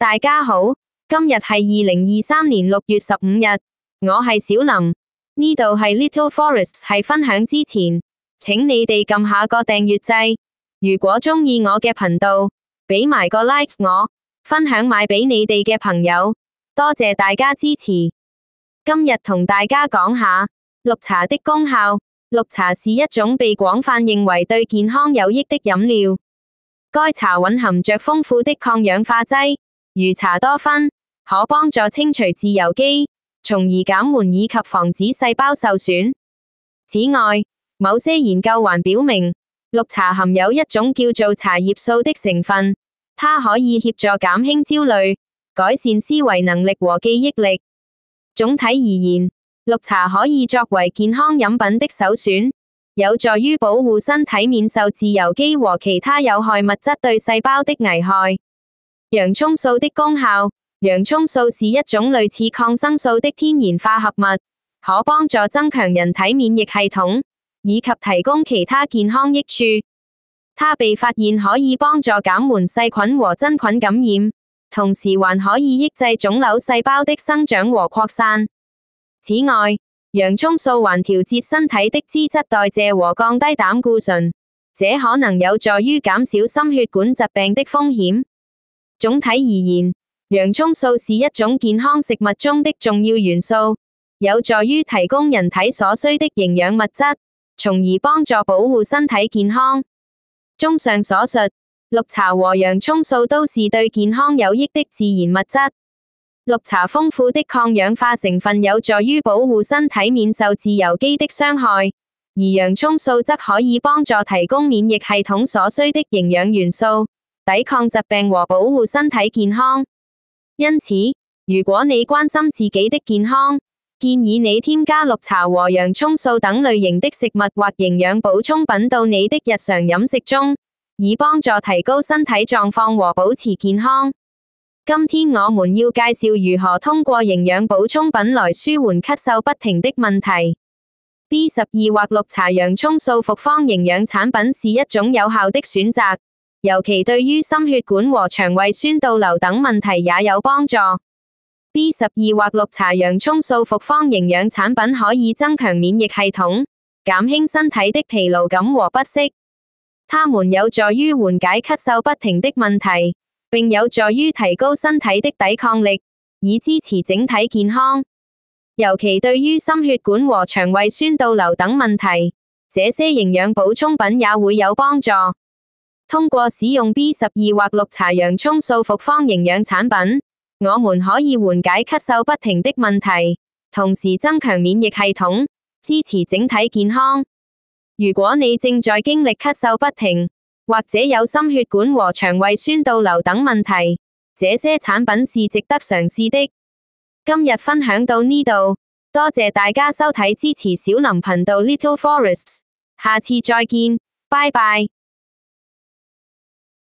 大家好，今日係2023年6月15日，我係小林，呢度係 Little Forest 係分享之前，請你哋撳下個訂閱掣。如果鍾意我嘅頻道，俾埋個 like 我，分享埋俾你哋嘅朋友，多謝大家支持。今日同大家講下綠茶的功效。綠茶是一種被廣泛認為對健康有益的飲料。該茶蘊含着豐富的抗氧化劑，如茶多酚，可幫助清除自由基，從而減緩以及防止細胞受損。此外，某些研究還表明，綠茶含有一種叫做茶葉素的成分，它可以協助減輕焦慮，改善思維能力和記憶力。總體而言，綠茶可以作為健康飲品的首選，有助於保護身體免受自由基和其他有害物質對細胞的危害。洋蔥素的功效。洋蔥素是一種類似抗生素的天然化合物，可幫助增強人體免疫系統，以及提供其他健康益處。它被發現可以幫助減緩細菌和真菌感染，同時還可以抑制腫瘤細胞的生長和擴散。此外，洋蔥素還調節身體的脂質代謝和降低膽固醇，這可能有助於減少心血管疾病的風險。總體而言，洋蔥素是一種健康食物中的重要元素，有助於提供人體所需的營養物質，從而幫助保護身體健康。綜上所述，綠茶和洋蔥素都是對健康有益的自然物質。綠茶豐富的抗氧化成分有助於保護身體免受自由基的傷害，而洋蔥素則可以幫助提供免疫系統所需的營養元素，抵抗疾病和保護身體健康。因此，如果你關心自己的健康，建議你添加綠茶和洋蔥素等類型的食物或營養補充品到你的日常飲食中，以幫助提高身體狀況和保持健康。今天我們要介紹如何通過營養補充品來舒緩咳嗽不停的問題。B12或綠茶洋蔥素複方營養產品是一種有效的選擇，尤其對於心血管和腸胃酸倒流等問題也有幫助。B12或綠茶洋蔥素複方營養產品可以增強免疫系統，減輕身體的疲勞感和不適。它們有助於緩解咳嗽不停的問題，並有助於提高身體的抵抗力，以支持整體健康。尤其對於心血管和腸胃酸倒流等問題，這些營養補充品也會有幫助。通過使用 B12或綠茶洋蔥素複方營養產品，我們可以緩解咳嗽不停的問題，同時增強免疫系統，支持整體健康。如果你正在經歷咳嗽不停，或者有心血管和腸胃酸倒流等問題，這些產品是值得嘗試的。今日分享到呢度，多謝大家收睇支持小林頻道 Little Forests，下次再見，拜拜。